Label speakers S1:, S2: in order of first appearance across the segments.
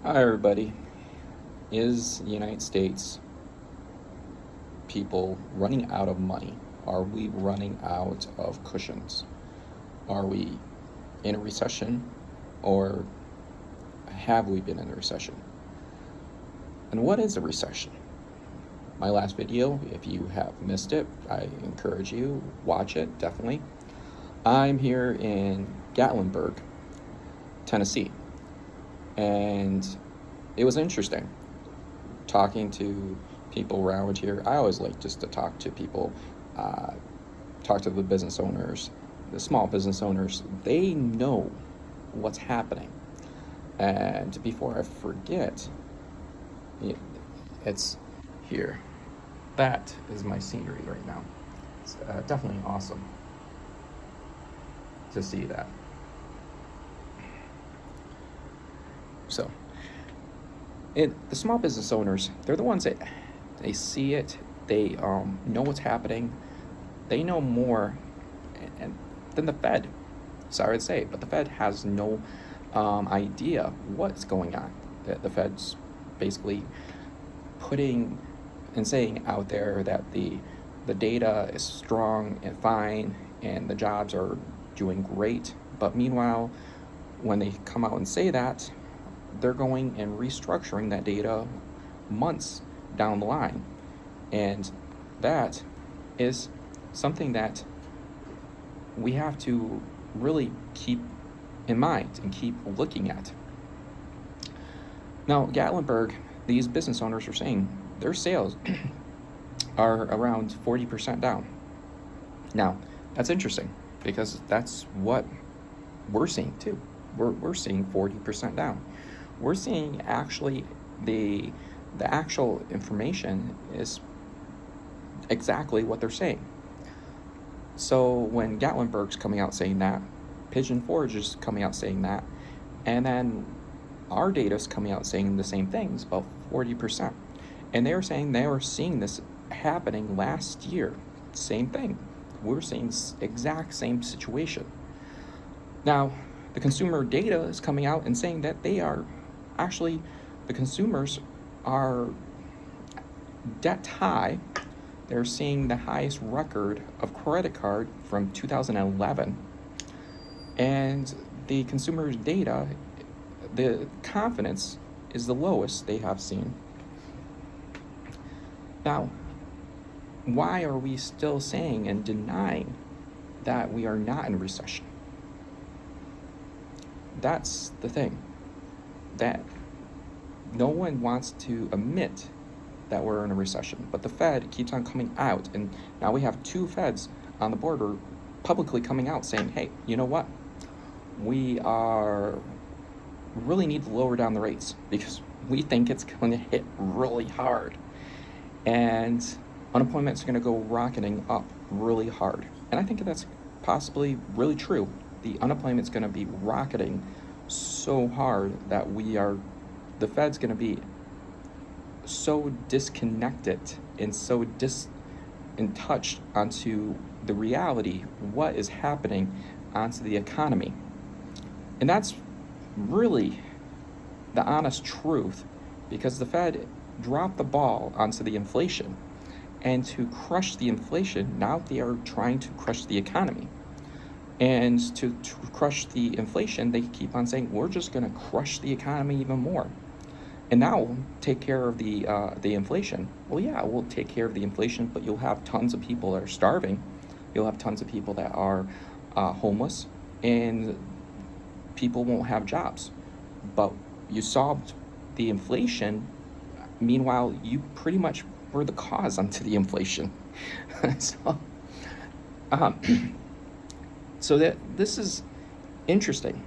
S1: Hi, everybody. Is the United States people running out of money? Are we running out of cushions? Are we in a recession, or have we been in a recession? And what is a recession? My last video, if you have missed it, I encourage you, watch it, definitely. I'm here in Gatlinburg, Tennessee, and it was interesting talking to people around here. I always like just to talk to people, talk to the business owners, the small business owners. They know what's happening. And before I forget, it's here. That is my scenery right now. It's definitely awesome to see that. So, the small business owners, they're the ones that they see it, they know what's happening, they know more than the Fed. Sorry to say, but the Fed has no idea what's going on. The Fed's basically putting and saying out there that the data is strong and fine and the jobs are doing great, but meanwhile, when they come out and say that, they're going and restructuring that data months down the line. And that is something that we have to really keep in mind and keep looking at. Now, Gatlinburg, these business owners are saying their sales are around 40% down. Now, that's interesting because that's what we're seeing too. We're seeing 40% down. We're seeing actually the actual information is exactly what they're saying. So when Gatlinburg's coming out saying that, Pigeon Forge is coming out saying that, and then our data's coming out saying the same things, about 40%. And they were saying they were seeing this happening last year. Same thing. We're seeing exact same situation. Now, the consumer data is coming out and saying that they are actually, the consumers are debt high. They're seeing the highest record of credit card from 2011. And the consumer's data, the confidence is the lowest they have seen. Now, why are we still saying and denying that we are not in a recession? That's the thing, that no one wants to admit that we're in a recession, but the Fed keeps on coming out, and now we have two Feds on the border publicly coming out saying, hey, you know what, we really need to lower down the rates because we think it's going to hit really hard, and unemployment's going to go rocketing up really hard. And I think that's possibly really true. The unemployment's going to be rocketing so hard that the Fed's going to be so disconnected and so in touch onto the reality, what is happening onto the economy. And that's really the honest truth, because the Fed dropped the ball onto the inflation. And to crush the inflation, now they are trying to crush the economy. And to crush the inflation, they keep on saying, we're just going to crush the economy even more. And now we'll take care of the inflation. Well, yeah, we'll take care of the inflation, but you'll have tons of people that are starving. You'll have tons of people that are homeless, and people won't have jobs. But you solved the inflation. Meanwhile, you pretty much were the cause onto the inflation. So that this is interesting,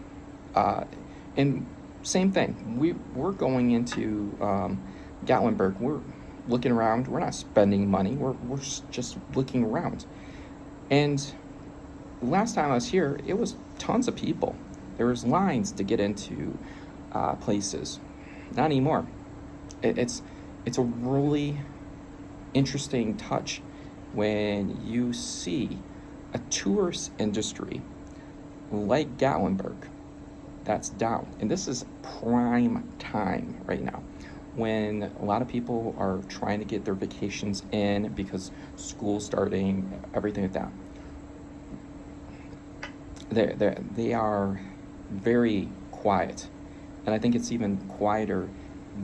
S1: and same thing. We're going into Gatlinburg. We're looking around. We're not spending money. We're just looking around. And last time I was here, it was tons of people. There was lines to get into places. Not anymore. It's a really interesting touch when you see a tourist industry like Gatlinburg that's down. And this is prime time right now when a lot of people are trying to get their vacations in because school's starting, everything like that. They are very quiet. And I think it's even quieter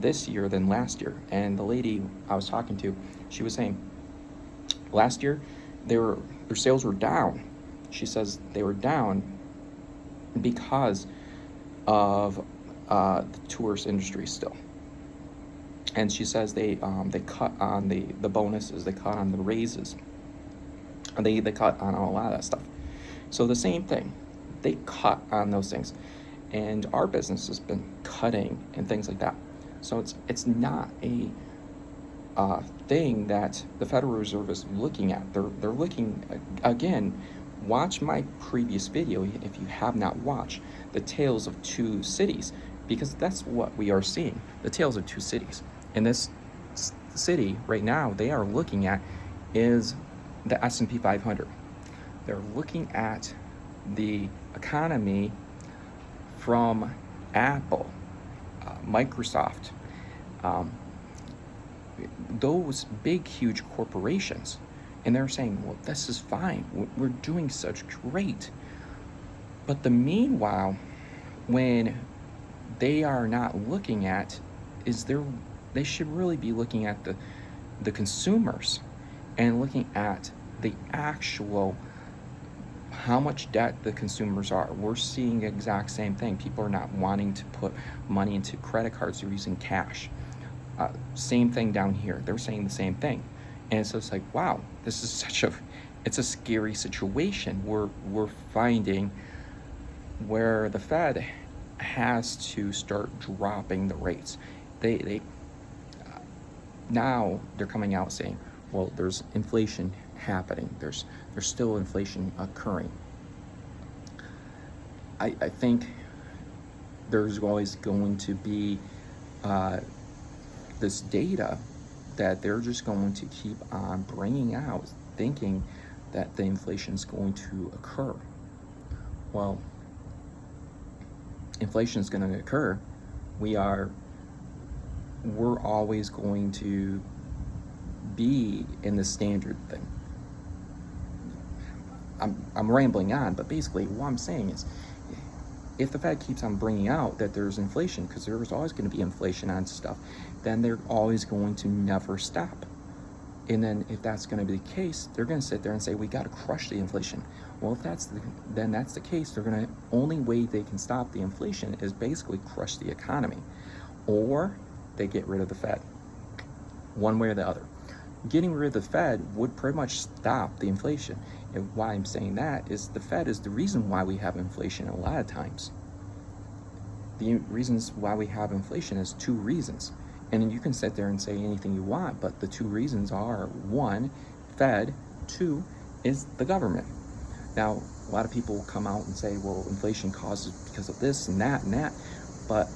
S1: this year than last year. And the lady I was talking to, she was saying last year their sales were down. She says they were down because of the tourist industry still. And she says they cut on the bonuses, they cut on the raises, and they cut on a lot of that stuff. So the same thing, they cut on those things, and our business has been cutting and things like that. So it's not a thing that the Federal Reserve is looking at. They're looking again. Watch my previous video if you have not watched the tales of two cities, because that's what we are seeing, the tales of two cities. In this city right now, they are looking at is the S&P 500. They're looking at the economy from Apple, Microsoft, those big, huge corporations. And they're saying, well, this is fine. We're doing such great. But the meanwhile, when they are not looking at is they should really be looking at the consumers and looking at the actual how much debt the consumers are. We're seeing the exact same thing. People are not wanting to put money into credit cards. They're using cash. Same thing down here. They're saying the same thing. And it's just like, wow, this is it's a scary situation. We're finding where the Fed has to start dropping the rates. They now they're coming out saying, well, there's inflation happening. There's still inflation occurring. I think there's always going to be this data that they're just going to keep on bringing out, thinking that the inflation is going to occur. Well, inflation is going to occur. We're always going to be in the standard thing. I'm rambling on, but basically what I'm saying is, if the Fed keeps on bringing out that there's inflation, because there's always going to be inflation on stuff, then they're always going to never stop. And then if that's going to be the case, they're going to sit there and say, we got to crush the inflation. Well, if that's the case, they're going to, only way they can stop the inflation is basically crush the economy, or they get rid of the Fed. One way or the other. Getting rid of the Fed would pretty much stop the inflation. And why I'm saying that is the Fed is the reason why we have inflation a lot of times. The reasons why we have inflation is two reasons. And you can sit there and say anything you want, but the two reasons are, one, Fed, two, is the government. Now, a lot of people will come out and say, well, inflation causes because of this and that and that. But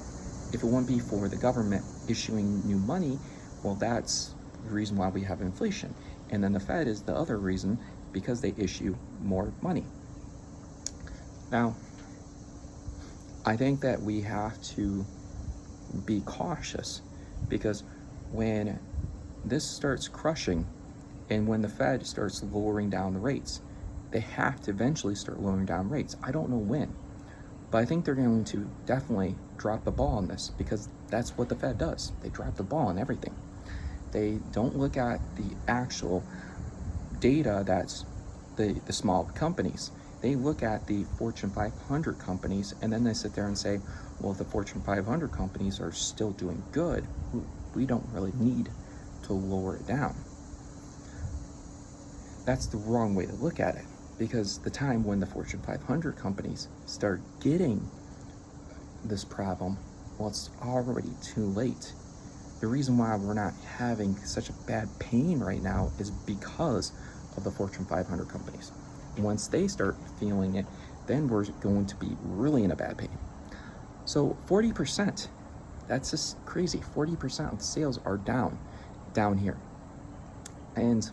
S1: if it wouldn't be for the government issuing new money, well, that's the reason why we have inflation. And then the Fed is the other reason, because they issue more money. Now, I think that we have to be cautious, because when this starts crushing and when the Fed starts lowering down the rates, they have to eventually start lowering down rates. I don't know when, but I think they're going to definitely drop the ball on this, because that's what the Fed does. They drop the ball on everything. They don't look at the actual data that's the small companies. They look at the Fortune 500 companies, and then they sit there and say, well, if the Fortune 500 companies are still doing good, we don't really need to lower it down. That's the wrong way to look at it, because the time when the Fortune 500 companies start getting this problem, well, it's already too late. The reason why we're not having such a bad pain right now is because of the Fortune 500 companies. Once they start feeling it, then we're going to be really in a bad pain. So 40%, that's just crazy. 40% of the sales are down here. And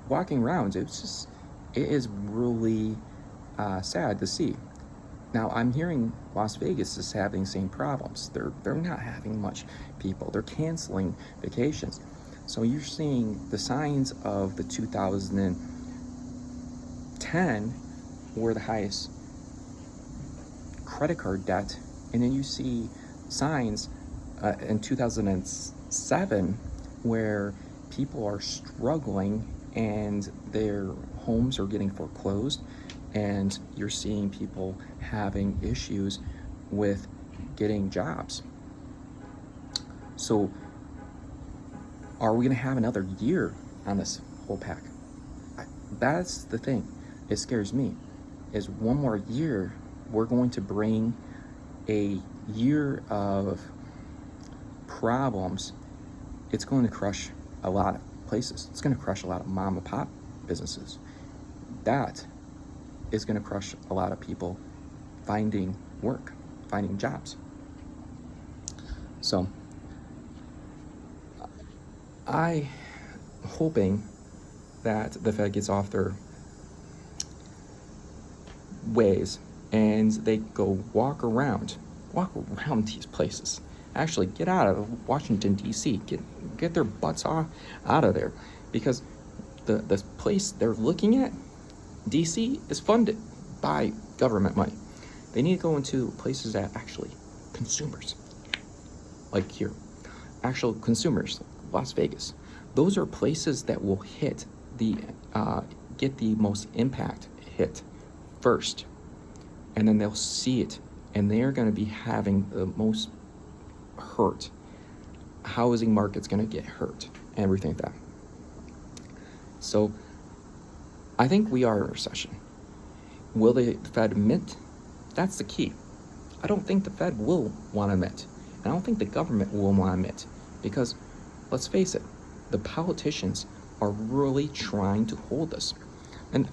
S1: walking around, it is really sad to see. Now I'm hearing Las Vegas is having the same problems. They're not having much people. They're canceling vacations. So you're seeing the signs of the 2010 were the highest credit card debt, and then you see signs in 2007 where people are struggling and their homes are getting foreclosed, and you're seeing people having issues with getting jobs. So are we going to have another year on this whole pack? That's the thing. It scares me. Is one more year, we're going to bring a year of problems. It's going to crush a lot of places. It's going to crush a lot of mom and pop businesses. That is going to crush a lot of people finding work, finding jobs. So I'm hoping that the Fed gets off their ways and they go walk around these places. Actually, get out of Washington, D.C. Get their butts out of there, because the place they're looking at, D.C., is funded by government money. They need to go into places that actually consumers, like here, actual consumers, Las Vegas. Those are places that will hit get the most impact hit first, and then they'll see it, and they're going to be having the most hurt. Housing market's going to get hurt, and everything like that. So I think we are in a recession. Will the Fed admit? That's the key. I don't think the Fed will want to admit. And I don't think the government will want to admit, because let's face it, the politicians are really trying to hold us. And